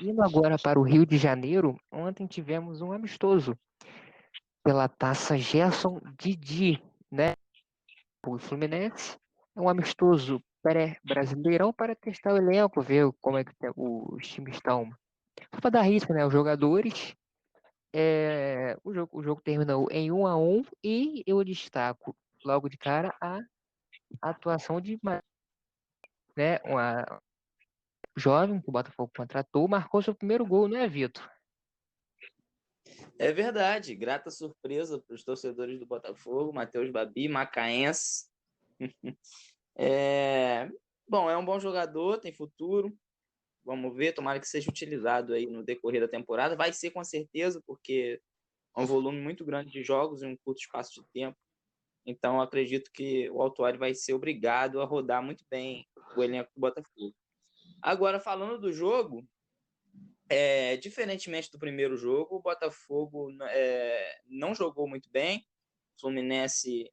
Indo agora para o Rio de Janeiro, ontem tivemos um amistoso pela Taça Gerson Didi, né? O Fluminense. É um amistoso pré-brasileirão para testar o elenco, ver como é que os times estão. Para dar risco, né? Os jogadores. O jogo terminou em 1-1 e eu destaco logo de cara a atuação de uma jovem que o Botafogo contratou, marcou seu primeiro gol, não é, Vitor? É verdade, grata surpresa para os torcedores do Botafogo, Matheus Babi, macaense. Bom, é um bom jogador, tem futuro. Vamos ver, tomara que seja utilizado aí no decorrer da temporada. Vai ser com certeza, porque é um volume muito grande de jogos em um curto espaço de tempo. Então, acredito que o Autuari vai ser obrigado a rodar muito bem o elenco do Botafogo. Agora, falando do jogo, diferentemente do primeiro jogo, o Botafogo não jogou muito bem. O Fluminense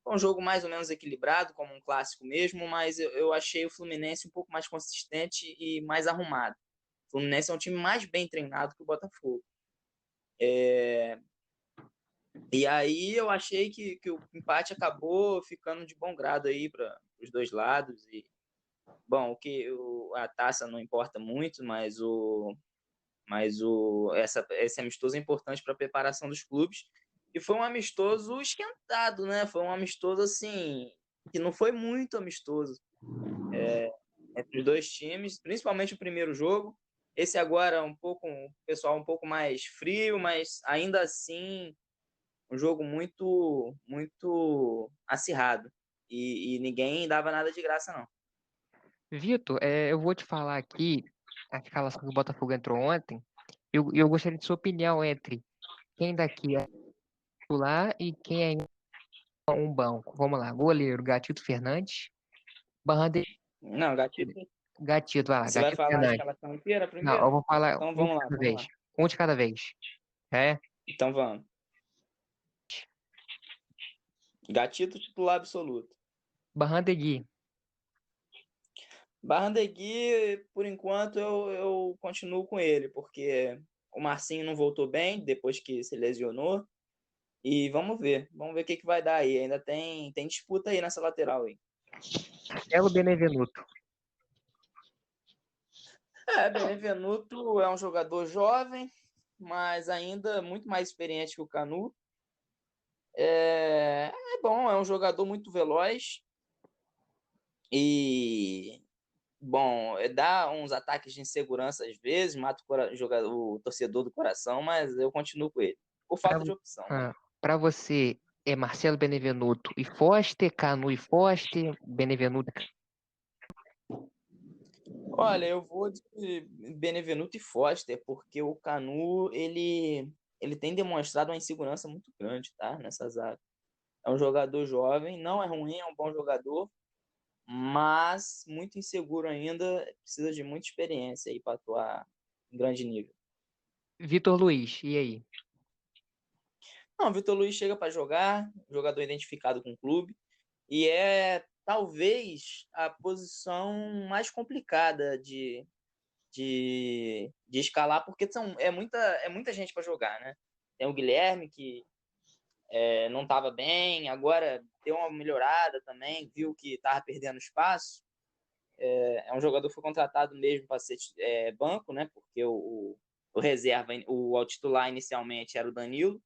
foi um jogo mais ou menos equilibrado, como um clássico mesmo, mas eu achei o Fluminense um pouco mais consistente e mais arrumado. O Fluminense é um time mais bem treinado que o Botafogo. E aí eu achei que o empate acabou ficando de bom grado aí para os dois lados. E, bom, a taça não importa muito, mas esse amistoso é importante para a preparação dos clubes. E foi um amistoso esquentado, né? Foi um amistoso, assim, que não foi muito amistoso entre os dois times, principalmente o primeiro jogo. Esse agora, o pessoal um pouco mais frio, mas ainda assim, um jogo muito, muito acirrado. E ninguém dava nada de graça, não. Vitor, eu vou te falar aqui a escalação que o Botafogo entrou ontem. Eu gostaria de sua opinião entre quem daqui é titular e quem é um banco. Vamos lá, goleiro Gatito Fernandes, Barrande... Não, Gatito, Gatito, vai lá, você vai Gatito falar a Fernandes. escalação inteira Não, primeiro? eu vou falar Então um de vamos lá, cada vamos vez. lá. Um de cada vez. É, Então vamos. Gatito titular absoluto. Barrandegui. Barrandegui, por enquanto, eu continuo com ele, porque o Marcinho não voltou bem depois que se lesionou. E vamos ver o que vai dar aí. Ainda tem disputa aí nessa lateral aí. Marcelo Benevenuto. Benevenuto é um jogador jovem, mas ainda muito mais experiente que o Canu. Bom, é um jogador muito veloz e, bom, dá uns ataques de insegurança às vezes, mata o torcedor do coração, mas eu continuo com ele. Por falta de opção, né? Para você, é Marcelo Benevenuto e Foster, Canu e Foster, Benevenuto. Olha, eu vou de Benevenuto e Foster, porque o Canu, ele tem demonstrado uma insegurança muito grande, tá? Nessa zaga. É um jogador jovem, não é ruim, é um bom jogador, mas muito inseguro ainda, precisa de muita experiência aí para atuar em grande nível. Vitor Luiz, e aí? Não, o Vitor Luiz chega para jogar, jogador identificado com o clube, e é talvez a posição mais complicada de escalar, porque é muita gente para jogar, né? Tem o Guilherme, que não estava bem, agora deu uma melhorada também, viu que estava perdendo espaço. É um jogador que foi contratado mesmo para ser banco, né? Porque o reserva, o titular inicialmente era o Danilo.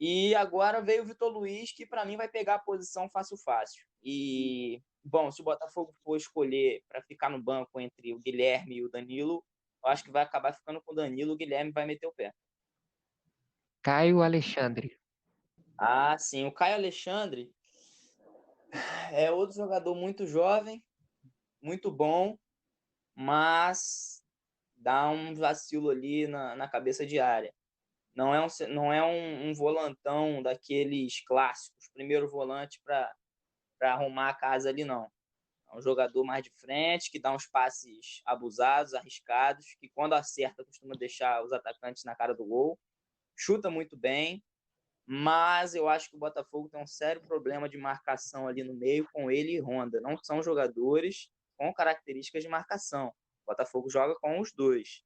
E agora veio o Vitor Luiz, que para mim vai pegar a posição fácil. E, bom, se o Botafogo for escolher para ficar no banco entre o Guilherme e o Danilo, eu acho que vai acabar ficando com o Danilo, o Guilherme vai meter o pé. Caio Alexandre. Ah, sim, o Caio Alexandre é outro jogador muito jovem, muito bom, mas dá um vacilo ali na cabeça de área. Não é um volantão daqueles clássicos, primeiro volante para arrumar a casa ali, não. É um jogador mais de frente, que dá uns passes abusados, arriscados, que quando acerta costuma deixar os atacantes na cara do gol. Chuta muito bem, mas eu acho que o Botafogo tem um sério problema de marcação ali no meio com ele e Honda. Não são jogadores com características de marcação. Botafogo joga com os dois.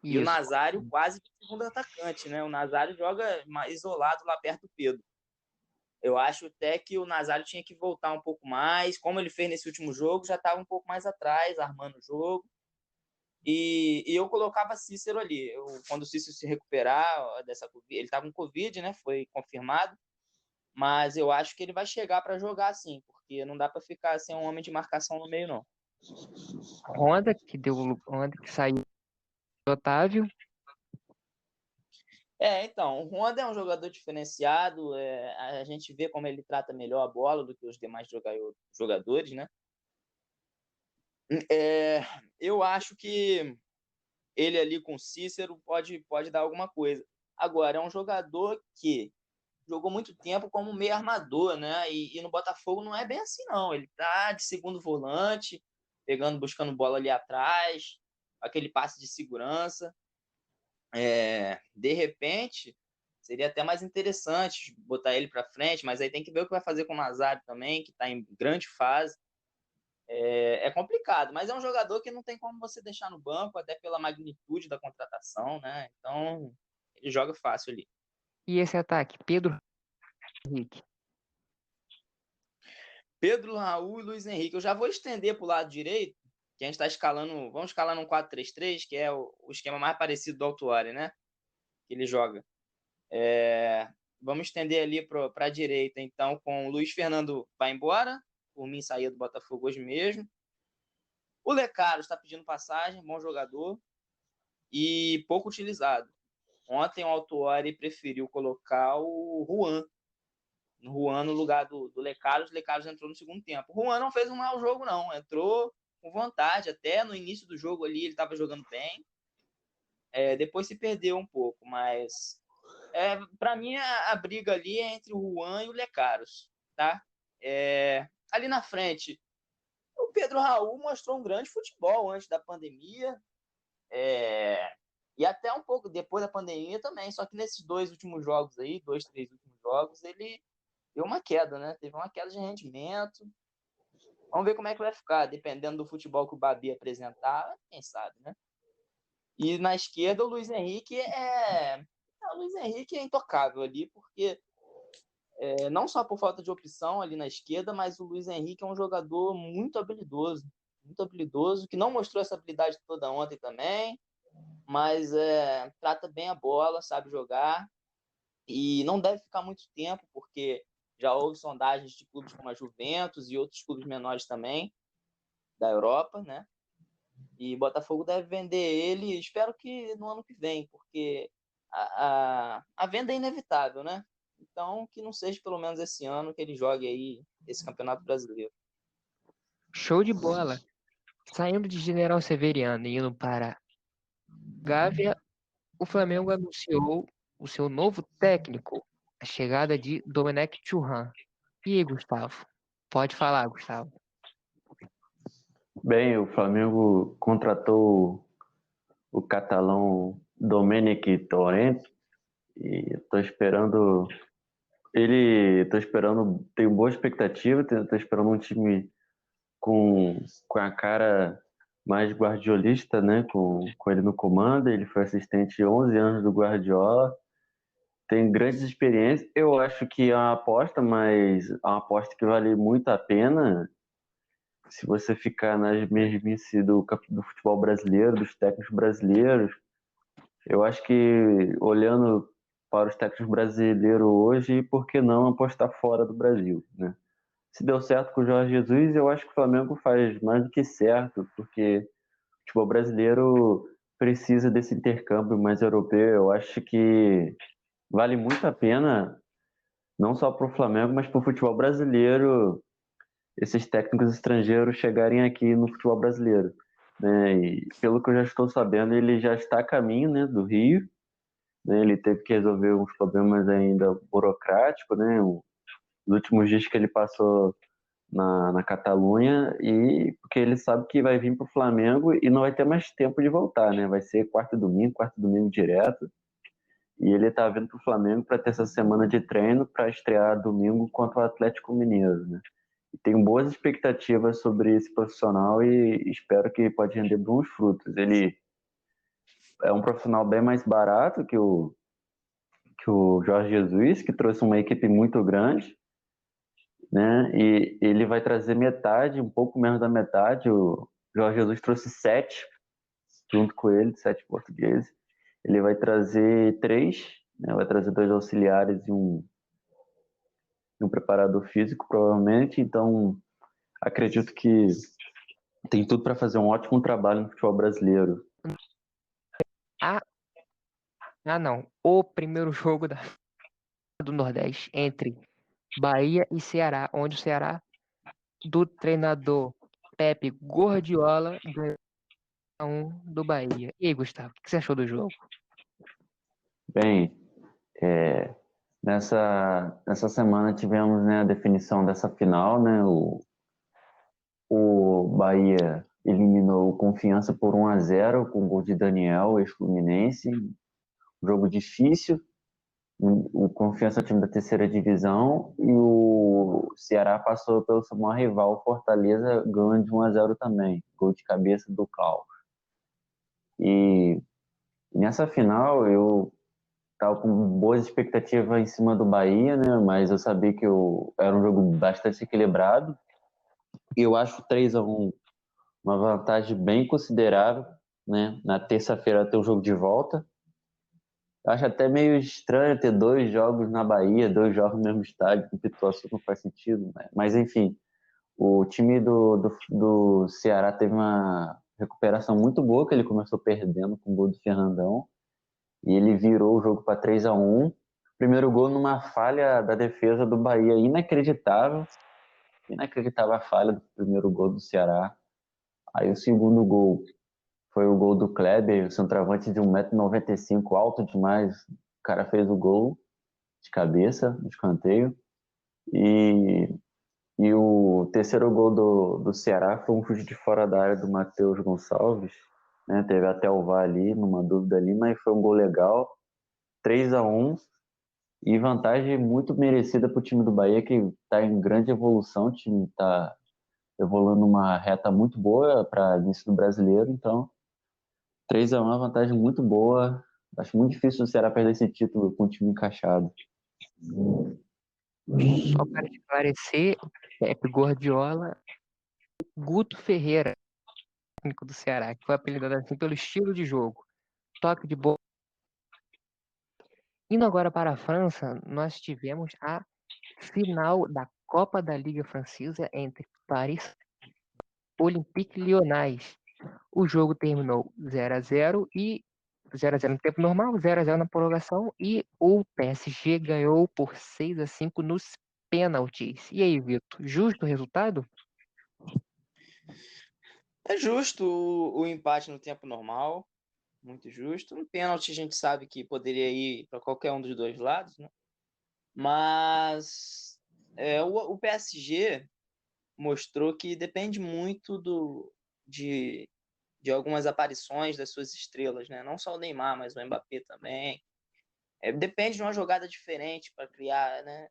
E o Isso. Nazário quase que segundo atacante, né? O Nazário joga isolado lá perto do Pedro. Eu acho até que o Nazário tinha que voltar um pouco mais. Como ele fez nesse último jogo, já estava um pouco mais atrás, armando o jogo. E eu colocava Cícero ali. Quando o Cícero se recuperar dessa Covid, ele estava com Covid, né? Foi confirmado. Mas eu acho que ele vai chegar para jogar sim, porque não dá para ficar sem um homem de marcação no meio, não. Honda, que saiu do Otávio. Então, o Honda é um jogador diferenciado, a gente vê como ele trata melhor a bola do que os demais jogadores, né? Eu acho que ele ali com o Cícero pode dar alguma coisa. Agora, é um jogador que jogou muito tempo como meio armador, né? E no Botafogo não é bem assim, não. Ele tá de segundo volante, buscando bola ali atrás, aquele passe de segurança. De repente, seria até mais interessante botar ele para frente, mas aí tem que ver o que vai fazer com o Nazário também, que está em grande fase. É complicado, mas é um jogador que não tem como você deixar no banco, até pela magnitude da contratação, né? Então, ele joga fácil ali. E esse ataque, Pedro Henrique. Pedro, Raul e Luiz Henrique. Eu já vou estender para o lado direito, que a gente está escalando. Vamos escalar num 4-3-3, que é o esquema mais parecido do Autuori, né? Que ele joga. Vamos estender ali para a direita, então, com o Luiz Fernando vai embora. Por mim, saía do Botafogo hoje mesmo. O Lecaro está pedindo passagem, bom jogador e pouco utilizado. Ontem o Autuori preferiu colocar o Juan no lugar do Lecaros. O Lecaros entrou no segundo tempo. O Juan não fez um mau jogo, não. Entrou com vontade. Até no início do jogo ali ele estava jogando bem. Depois se perdeu um pouco, mas para mim a briga ali é entre o Juan e o Lecaros, tá? Ali na frente, o Pedro Raul mostrou um grande futebol antes da pandemia. E até um pouco depois da pandemia também. Só que nesses dois, três últimos jogos, ele deu uma queda, né? Teve uma queda de rendimento. Vamos ver como é que vai ficar, dependendo do futebol que o Babi apresentar, quem sabe, né? E na esquerda, o Luiz Henrique é intocável ali, porque não só por falta de opção ali na esquerda, mas o Luiz Henrique é um jogador muito habilidoso, que não mostrou essa habilidade toda ontem também, mas trata bem a bola, sabe jogar, e não deve ficar muito tempo, porque já houve sondagens de clubes como a Juventus e outros clubes menores também, da Europa, né? E Botafogo deve vender ele, espero que no ano que vem, porque a venda é inevitável, né? Então, que não seja pelo menos esse ano que ele jogue aí esse Campeonato Brasileiro. Show de bola. Saindo de General Severiano e indo para Gávea, o Flamengo anunciou o seu novo técnico, a chegada de Domenech Thuram. E aí, Gustavo? Pode falar, Gustavo. Bem, o Flamengo contratou o catalão Domenic Torrent e tenho boa expectativa, estou esperando um time com a cara mais guardiolista, né, com ele no comando. Ele foi assistente 11 anos do Guardiola, tem grandes experiências. Eu acho que é uma aposta, mas é uma aposta que vale muito a pena se você ficar nas mesmices do futebol brasileiro, dos técnicos brasileiros. Eu acho que, olhando para os técnicos brasileiros hoje, por que não apostar fora do Brasil, né? Se deu certo com o Jorge Jesus, eu acho que o Flamengo faz mais do que certo, porque o futebol brasileiro precisa desse intercâmbio mais europeu. Eu acho que vale muito a pena, não só para o Flamengo, mas para o futebol brasileiro, esses técnicos estrangeiros chegarem aqui no futebol brasileiro, né? E pelo que eu já estou sabendo, ele já está a caminho, né, do Rio, né? Ele teve que resolver uns problemas ainda burocráticos, né? Os últimos dias que ele passou na Catalunha, e porque ele sabe que vai vir para o Flamengo e não vai ter mais tempo de voltar, né? Vai ser quarto e domingo direto. E ele está vindo para o Flamengo para ter essa semana de treino para estrear domingo contra o Atlético Mineiro, né? Tenho boas expectativas sobre esse profissional e espero que pode render bons frutos. Ele é um profissional bem mais barato que o Jorge Jesus, que trouxe uma equipe muito grande, né? E ele vai trazer metade, um pouco menos da metade. O Jorge Jesus trouxe 7, junto com ele, 7 portugueses. Ele vai trazer 3, né? Vai trazer 2 auxiliares e um preparador físico, provavelmente. Então, acredito que tem tudo para fazer um ótimo trabalho no futebol brasileiro. Ah, não. O primeiro jogo do Nordeste entre Bahia e Ceará, onde o Ceará, do treinador Pepe Guardiola, ganhou 1 do Bahia. E aí, Gustavo, o que você achou do jogo? Bem, nessa semana tivemos, né, a definição dessa final, né? O Bahia eliminou o Confiança por 1-0 com o gol de Daniel, ex-Fluminense. Jogo difícil. O Confiança é o time da terceira divisão e o Ceará passou pelo seu maior rival, Fortaleza, ganhando de 1-0 também. Gol de cabeça do Cal. E nessa final eu estava com boas expectativas em cima do Bahia, né? Mas eu sabia que era um jogo bastante equilibrado. E eu acho 3-1 uma vantagem bem considerável, né? Na terça-feira ter um jogo de volta. Eu acho até meio estranho ter 2 jogos na Bahia, 2 jogos no mesmo estádio, com Pituaçu não faz sentido, né? Mas enfim, o time do Ceará teve uma recuperação muito boa, que ele começou perdendo com o gol do Fernandão, e ele virou o jogo para 3-1. Primeiro gol numa falha da defesa do Bahia, inacreditável. Inacreditável a falha do primeiro gol do Ceará. Aí o segundo gol foi o gol do Kleber, o centroavante de 1,95 m, alto demais. O cara fez o gol de cabeça, de escanteio. E o terceiro gol do Ceará foi um chute de fora da área do Matheus Gonçalves. Né? Teve até o VAR ali, numa dúvida ali, mas foi um gol legal. 3-1 e vantagem muito merecida para o time do Bahia, que está em grande evolução. O time está evoluindo uma reta muito boa para início do brasileiro. Então, 3-1 é uma vantagem muito boa. Acho muito difícil o Ceará perder esse título com o time encaixado. Só para esclarecer, Pepe Guardiola, Guto Ferreira, técnico do Ceará, que foi apelidado assim pelo estilo de jogo. Toque de bola. Indo agora para a França, nós tivemos a final da Copa da Liga Francesa entre Paris e Olympique Lyonnais. O jogo terminou 0-0 e 0-0 no tempo normal, 0-0 na prorrogação e o PSG ganhou por 6-5 nos pênaltis. E aí, Vitor, justo o resultado? É justo o empate no tempo normal, muito justo. No pênalti a gente sabe que poderia ir para qualquer um dos dois lados, né? Mas o PSG mostrou que depende muito de algumas aparições das suas estrelas, né? Não só o Neymar, mas o Mbappé também. Depende de uma jogada diferente para criar, né?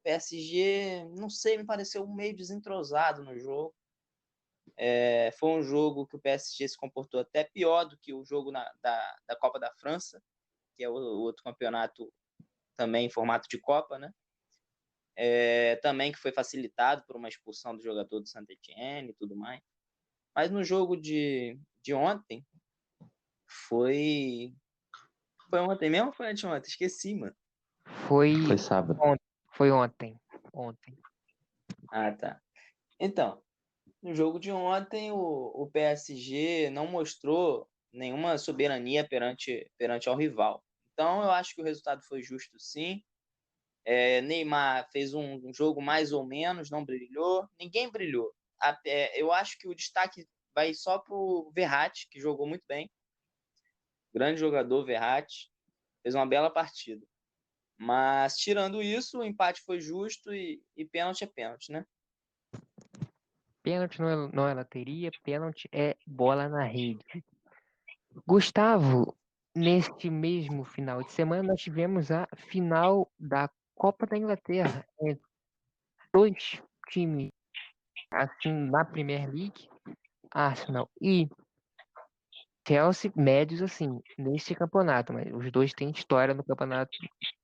O PSG, não sei, me pareceu meio desentrosado no jogo. Foi um jogo que o PSG se comportou até pior do que o jogo da Copa da França, que é o outro campeonato também em formato de Copa, né? Também que foi facilitado por uma expulsão do jogador do Saint-Étienne e tudo mais. Mas no jogo de ontem, foi ontem mesmo ou foi anteontem? Esqueci, mano. Foi sábado. Foi ontem. Ontem. Ah, tá. Então, no jogo de ontem, o PSG não mostrou nenhuma soberania perante ao rival. Então, eu acho que o resultado foi justo, sim. Neymar fez um jogo mais ou menos, não brilhou. Ninguém brilhou. Eu acho que o destaque vai só para o Verratti, que jogou muito bem. Grande jogador, Verratti. Fez uma bela partida. Mas, tirando isso, o empate foi justo e pênalti é pênalti, né? Pênalti não é loteria, pênalti é bola na rede. Gustavo, neste mesmo final de semana, nós tivemos a final da Copa da Inglaterra entre 2 times assim, na Premier League, Arsenal e Chelsea, médios, assim, neste campeonato, mas os dois têm história no campeonato,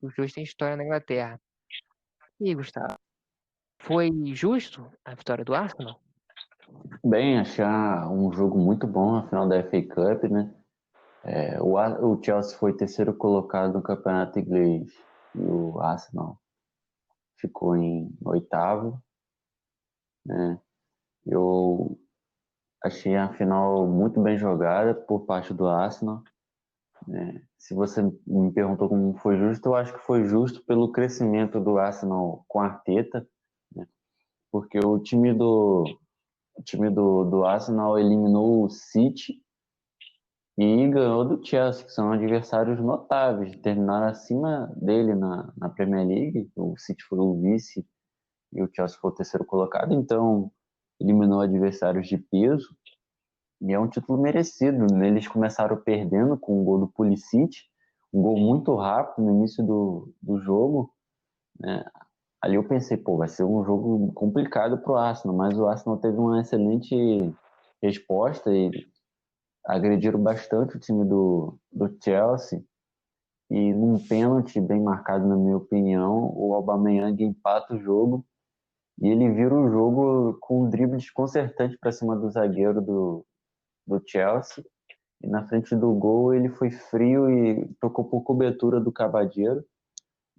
os dois têm história na Inglaterra. E aí, Gustavo, foi justo a vitória do Arsenal? Bem, achar um jogo muito bom na final da FA Cup, né? O Chelsea foi terceiro colocado no campeonato inglês e o Arsenal ficou em oitavo, né? Eu achei a final muito bem jogada por parte do Arsenal, né? Se você me perguntou como foi justo, eu acho que foi justo pelo crescimento do Arsenal com a Arteta, né? Porque o time do Arsenal eliminou o City e ganhou do Chelsea, que são adversários notáveis, terminaram acima dele na Premier League. O City foi o vice e o Chelsea foi o terceiro colocado, então eliminou adversários de peso e é um título merecido. Eles começaram perdendo com o gol do Pulisic, um gol muito rápido no início do jogo, né? Ali eu pensei, pô, vai ser um jogo complicado para o Arsenal, mas o Arsenal teve uma excelente resposta e agrediram bastante o time do Chelsea. E num pênalti bem marcado, na minha opinião, o Aubameyang empata o jogo e ele vira o jogo com um drible desconcertante para cima do zagueiro do Chelsea. E na frente do gol ele foi frio e tocou por cobertura do Cavadeiro.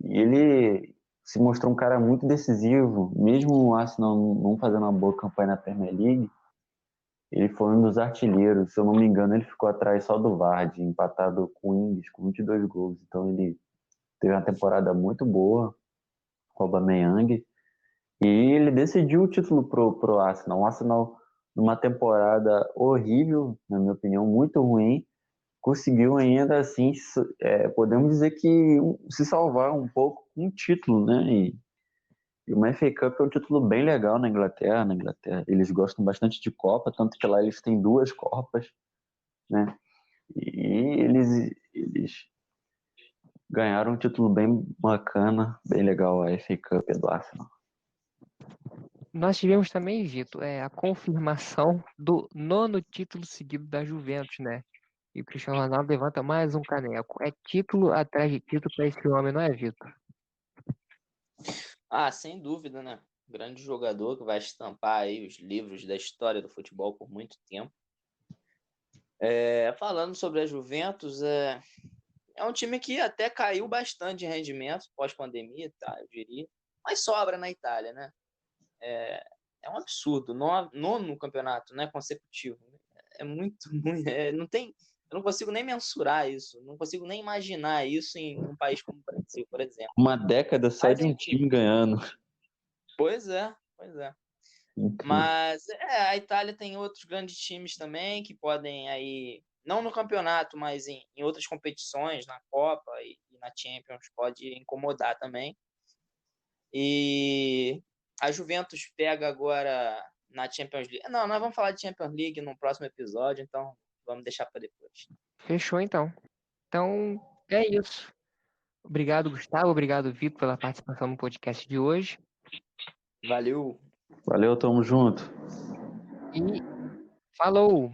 E ele se mostrou um cara muito decisivo, mesmo o Arsenal não fazendo uma boa campanha na Premier League. Ele foi um dos artilheiros, se eu não me engano, ele ficou atrás só do Vardy, empatado com o Ings, com 22 gols. Então ele teve uma temporada muito boa com o Aubameyang. E ele decidiu o título pro Arsenal. O Arsenal, numa temporada horrível, na minha opinião, muito ruim, conseguiu ainda assim, podemos dizer que se salvar um pouco com um título, né? E uma FA Cup é um título bem legal na Inglaterra. Na Inglaterra eles gostam bastante de Copa, tanto que lá eles têm 2 Copas, né? E eles ganharam um título bem bacana, bem legal, a FA Cup do Arsenal. Nós tivemos também, Vitor, a confirmação do 9º título seguido da Juventus, né? E o Cristiano Ronaldo levanta mais um caneco. É título atrás de título para esse homem, não é, Vitor? Ah, sem dúvida, né? Grande jogador que vai estampar aí os livros da história do futebol por muito tempo. Falando sobre a Juventus, é um time que até caiu bastante em rendimento pós-pandemia, tá? Eu diria. Mas sobra na Itália, né? É um absurdo. Nono campeonato, né? Consecutivo. É muito, muito. Não tem. Eu não consigo nem mensurar isso. Não consigo nem imaginar isso em um país como o Brasil, por exemplo. Uma década só Mas, de um enfim. time ganhando. Pois é. Incrível. Mas a Itália tem outros grandes times também que podem aí, não no campeonato, mas em outras competições, na Copa e na Champions, pode incomodar também. E a Juventus pega agora na Champions League. Não, nós vamos falar de Champions League no próximo episódio, então vamos deixar para depois. Fechou, então. Então, é isso. Obrigado, Gustavo. Obrigado, Vitor, pela participação no podcast de hoje. Valeu! Valeu, tamo junto. E falou!